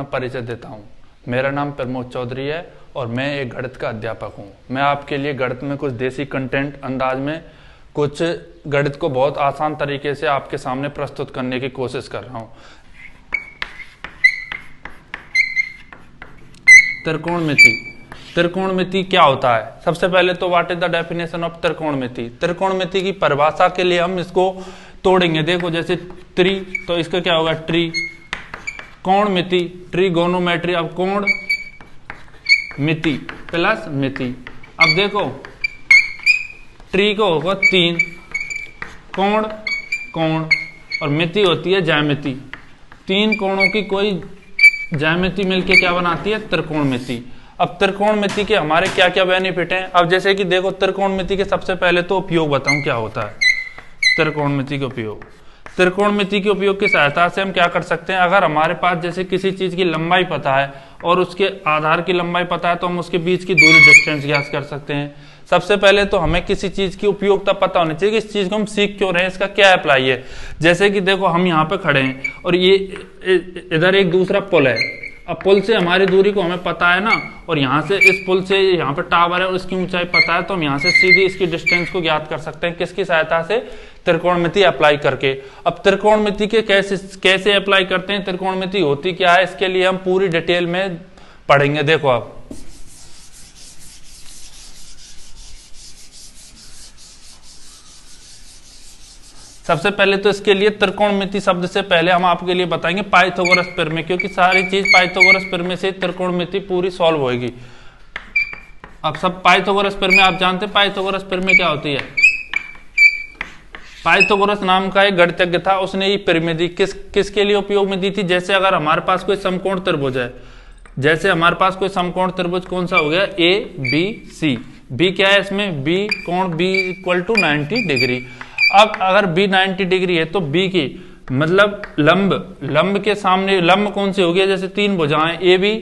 अपना परिचय देता हूँ। मेरा नाम प्रमोद चौधरी है और मैं एक गणित का अध्यापक हूँ। मैं आपके लिए गणित में कुछ देसी कंटेंट अंदाज में कुछ गणित को बहुत आसान तरीके से आपके सामने प्रस्तुत करने की कोशिश कर रहा हूँ। त्रिकोणमिति। त्रिकोणमिति क्या होता है? सबसे पहले तो what is the definition of त्रिकोणमिति। त्रिकोणमिति की परिभाषा के लिए हम इसको तोड़ेंगे। देखो जैसे त्रि, तो इसका क्या होगा? ट्री। कोणमिति, ट्रिगोनोमेट्री। अब कोण मिति प्लस मिति। अब देखो ट्री को होगा 3, कोण कोण और मिति होती है ज्यामिति। 3 कोणों की कोई ज्यामिति मिलके क्या बनाती है? त्रिकोणमिति। अब त्रिकोणमिति के हमारे क्या क्या बेनिफिट हैं? अब जैसे कि देखो त्रिकोणमिति के सबसे पहले तो उपयोग बताऊं क्या होता है। त्रिकोणमिति के उपयोग, त्रिकोणमिति के उपयोग की सहायता से हम क्या कर सकते हैं? अगर हमारे पास जैसे किसी चीज की लंबाई पता है और उसके आधार की लंबाई पता है तो हम उसके बीच की दूरी डिस्टेंस ज्ञात कर सकते हैं। सबसे पहले तो हमें किसी चीज की उपयोगिता पता होनी चाहिए कि इस चीज को हम सीख क्यों रहे हैं, इसका क्या अप्लाई है। जैसे कि देखो हम यहाँ पे खड़े हैं और ये इधर एक दूसरा पुल है। अब पुल से हमारी दूरी को हमें पता है ना, और यहाँ से इस पुल से यहाँ पे टावर है और इसकी ऊंचाई पता है, तो हम यहाँ से सीधी इसकी डिस्टेंस को ज्ञात कर सकते हैं। किसकी सहायता से? त्रिकोणमिति अप्लाई करके। अब त्रिकोणमिति के कैसे अप्लाई करते हैं, त्रिकोणमिति होती क्या है, इसके लिए हम पूरी डिटेल में पढ़ेंगे। देखो अब सबसे पहले तो इसके लिए त्रिकोणमिति शब्द से पहले हम आपके लिए बताएंगे पाइथागोरस प्रमेय, क्योंकि सारी चीज पाइथागोरस प्रमेय से त्रिकोणमिति पूरी सॉल्व होगी। अब सब पाइथागोरस प्रमेय आप जानते हैं। पाइथागोरस प्रमेय क्या होती है? पाइथागोरस नाम का एक गणितज्ञ था, उसने ये प्रमेय दी। किसके लिए उपयोग में दी थी? जैसे अगर हमारे पास कोई समकोण त्रिभुज है, जैसे हमारे पास कोई समकोण त्रिभुज कौन सा हो गया? A B C. बी क्या है इसमें? बी कोण बी इक्वल टू 90 डिग्री। अब अगर बी 90 डिग्री है तो बी की मतलब लंब के सामने लंब कौन सी होगी? जैसे 3 भुजाएं ए बी,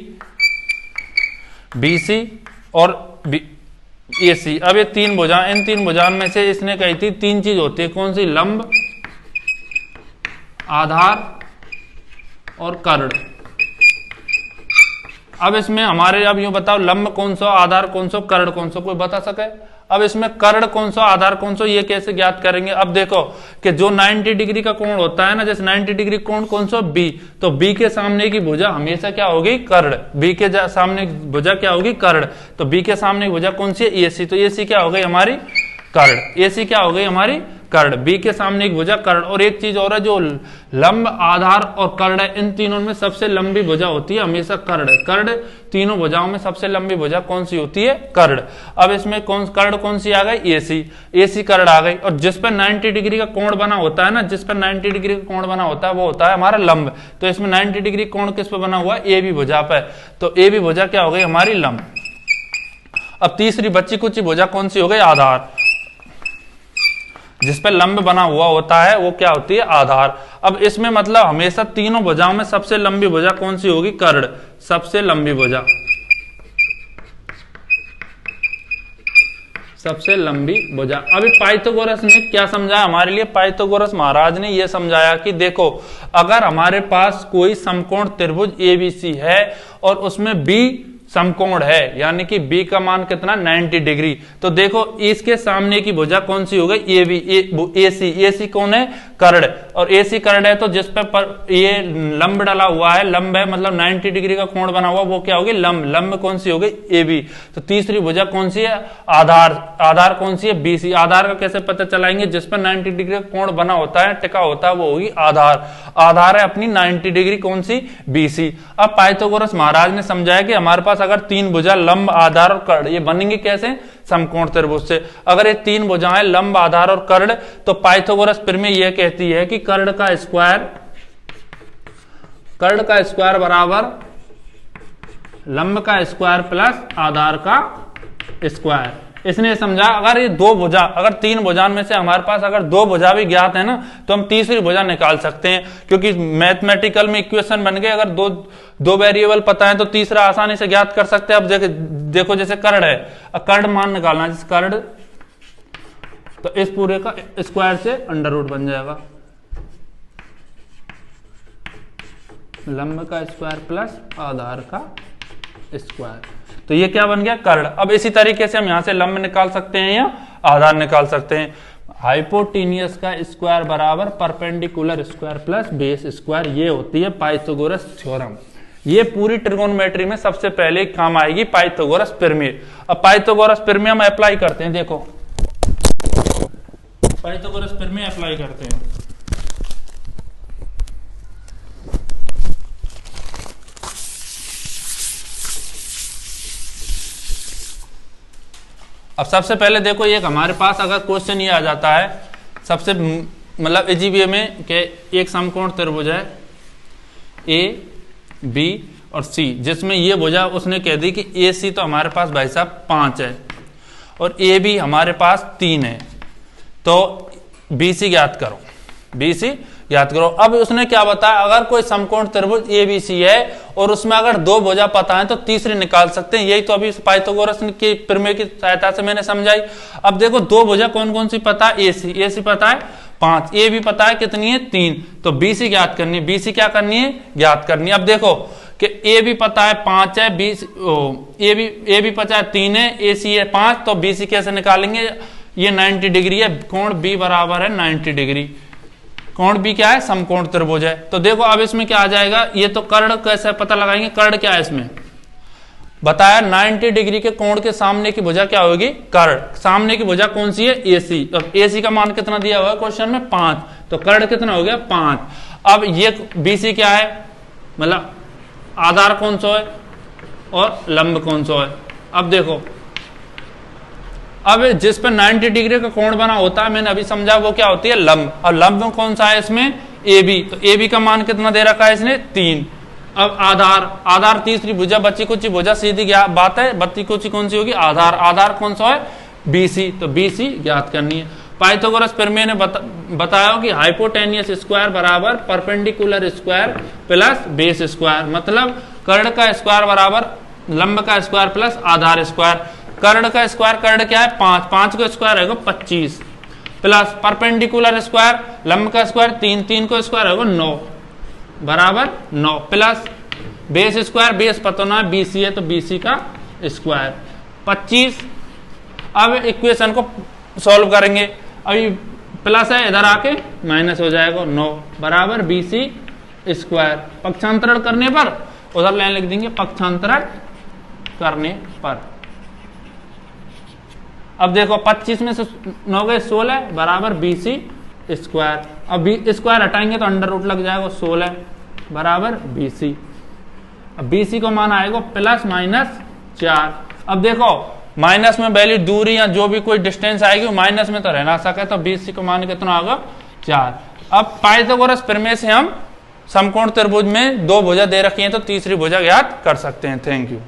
बी सी और ए सी। अब ये 3 भुजाएं, इन 3 भुजाओं में से इसने कही थी 3 चीज होती है। कौन सी? लंब, आधार और कर्ण। अब इसमें हमारे अब यूं बताओ लंब कौन सा, आधार कौन सा, कर्ण कौन सा, कोई बता सके? अब इसमें कर्ण कौन सा, आधार कौन सा, ये कैसे ज्ञात करेंगे? अब देखो कि जो 90 डिग्री का कोण होता है ना, जैसे 90 डिग्री कोण कौन सा? बी। तो बी के सामने की भुजा हमेशा क्या होगी? कर्ण। बी के सामने भुजा क्या होगी? कर्ण। तो बी के सामने की भुजा कौन सी है? ए सी। तो ए सी क्या हो गई? हमारी कर्ण। ए सी क्या हो गई? हमारी कर्ण। बी के सामने एक भुजा कर्ण। और एक चीज और है, जो लंब, आधार और कर्ण है, इन तीनों में सबसे लंबी भुजा होती है हमेशा कर्ण। कर्ण तीनों भुजाओं में सबसे लंबी भुजा कौन सी होती है? कर्ण। अब इसमें कर्ण कौन सी आ गई? ए सी। ए सी कर्ण आ गई। और जिस पर 90 डिग्री का कोण बना होता है ना, जिस पर 90 डिग्री का कोण बना होता है वो होता है हमारा लंब। तो इसमें 90 डिग्री कोण किस पर बना हुआ है? ए बी भुजा पर। तो ए बी भुजा क्या हो गई? हमारी लंब। अब तीसरी बच्ची कुची भुजा कौन सी हो गई? आधार। जिस पे लंब बना हुआ होता है वो क्या होती है? आधार। अब इसमें मतलब हमेशा तीनों भुजाओं में सबसे लंबी भुजा कौन सी होगी? कर्ण। सबसे लंबी भुजा, सबसे लंबी भुजा। अभी पाइथागोरस ने क्या समझाया हमारे लिए? पाइथागोरस महाराज ने यह समझाया कि देखो अगर हमारे पास कोई समकोण त्रिभुज एबीसी है और उसमें बी समकोण है, यानी कि b का मान कितना? 90 डिग्री। तो देखो इसके सामने की भुजा कौन सी हो गई? A B. ए सी कौन है? कर्ण। और ए सी कर्ण है तो जिस पर ये लंब डला हुआ है, लंब है मतलब 90 डिग्री का कोण बना हुआ, वो क्या होगी? लंब। लंब कौन सी हो गई? A B. तो तीसरी भुजा कौन सी है? आधार। आधार कौन सी है? B C. आधार का कैसे पता चलाएंगे? जिस पर 90 डिग्री का कोण बना होता है, टिका होता है, वो होगी आधार। आधार है अपनी 90 डिग्री कौन सी? B C. अब पाइथागोरस महाराज ने समझाया कि हमारे पास अगर 3 भुजा लंब, आधार और कर्ण, ये बनेंगे कैसे? समकोण त्रिभुज से। अगर ये 3 भुजाएं लंब, आधार और कर्ण, तो पाइथागोरस प्रमेय यह कहती है कि कर्ण का स्क्वायर बराबर लंब का स्क्वायर प्लस आधार का स्क्वायर। इसने समझा अगर ये 2 भुजा, अगर 3 भुजाओं में से हमारे पास अगर 2 भुजा भी ज्ञात है ना, तो हम तीसरी भुजा निकाल सकते हैं, क्योंकि मैथमेटिकल में इक्वेशन बन गए। अगर दो वेरिएबल पता है तो तीसरा आसानी से ज्ञात कर सकते हैं। अब देखो जैसे कर्ण है, कर्ण मान निकालना, जिस कर्ण, तो इस पूरे का स्क्वायर से अंडर रूट बन जाएगा। लंब का स्क्वायर प्लस आधार का स्क्वायर। तो ये क्या बन गया, कर्ण। अब इसी तरीके से हम यहां से लंब निकाल सकते हैं या आधार निकाल सकते हैं। हाइपोटेनियस का स्क्वायर बराबर perpendicular square plus base square, ये होती है पाइथागोरस थ्योरम। ये पूरी ट्रिगोनोमेट्री में सबसे पहले काम आएगी पाइथागोरस प्रमेय। अब पाइथागोरस प्रमेय हम अप्लाई करते हैं, देखो पाइथागोरस प्रमेय अप्लाई करते हैं। अब सबसे पहले देखो, ये हमारे पास अगर क्वेश्चन ये आ जाता है सबसे मतलब एजीबीए में कि एक समकोण त्रिभुज है ए बी और सी, जिसमें ये भुजा उसने कह दी कि ए सी तो हमारे पास भाई साहब 5 है और ए बी हमारे पास 3 है, तो बी सी ज्ञात करो, बी सी ज्ञात करो। अब उसने क्या बताया, अगर कोई समकोण त्रिभुज ए बी सी है और उसमें अगर 2 भुजा पता है तो तीसरी निकाल सकते हैं। यही तो अभी पाइथागोरस के प्रमेय की सहायता से मैंने समझाई। अब देखो 2 भुजा कौन कौन सी पता है, ए सी पता है 5, ए भी पता है कितनी है 3, तो बी सी ज्ञात करनी है, बी सी क्या करनी है, ज्ञात करनी है। अब देखो कि ए भी पता है 5 है, ए भी पता है 3 है, ए सी है 5, तो बी सी कैसे निकालेंगे, ये 90 डिग्री है, कोण बी बराबर है 90 डिग्री। कोण बी क्या है, समकोण त्रिभुज है। तो देखो अब इसमें क्या आ जाएगा, ये तो कर्ण कैसे पता लगाएंगे, कर्ण क्या है इसमें बताया 90 डिग्री के कोण के सामने की भुजा क्या होगी, कर्ण। सामने की भुजा कौन सी है, एसी। अब एसी का मान कितना दिया हुआ है क्वेश्चन में 5, तो कर्ण कितना हो गया 5। अब ये बीसी क्या है, मतलब आधार कौन सा है और लंब कौन सा है। अब देखो, अब जिस पर 90 डिग्री का कोण बना होता है, मैंने अभी समझा, वो क्या होती है लंब। और लंब कौन सा है इसमें, ए बी, तो ए बी का मान कितना दे रखा है इसने 3। अब आधार तीसरी भुजा, बच्ची कुची भुजा, सीधी बात है, बत्ती कुची कौन सी होगी, आधार कौन सा है बीसी, तो बीसी ज्ञात करनी है। पाइथागोरस प्रमेय ने बताया कि हाइपोटेनियस स्क्वायर बराबर perpendicular square plus base square, मतलब कर्ण का स्क्वायर बराबर लंब का स्क्वायर प्लस आधार स्क्वायर। कर्ण का स्क्वायर, कर्ण क्या है 5, 5 का स्क्वायर है 25 प्लस परपेंडिकुलर स्क्वायर लंब का स्क्वायर 3, 3 का स्क्वायर है 9 बराबर 9 प्लस बेस स्क्वायर, बेस पता ना बीसी है तो बीसी का स्क्वायर 25। अब इक्वेशन को सॉल्व करेंगे, अभी प्लस है इधर आके माइनस हो जाएगा 9 बराबर बीसी स्क्वायर। पक्षांतरण करने पर उधर लाइन लिख देंगे पक्षांतरण करने पर। अब देखो 25 में से 9 गए 16 बराबर बीसी स्क्वायर। अब स्क्वायर हटाएंगे तो अंडर रूट लग जाएगा 16 बराबर बीसी। अब बीसी को मान आएगा प्लस माइनस 4। अब देखो माइनस में वैल्यू दूरी या जो भी कोई डिस्टेंस आएगी वो माइनस में तो रह ना सके, तो बीसी को मान कितना होगा 4। अब पाइथागोरस प्रमेय से हम समकोण त्रिभुज में 2 भुजा दे रखी हैं तो तीसरी भुजा ज्ञात कर सकते हैं। Thank you.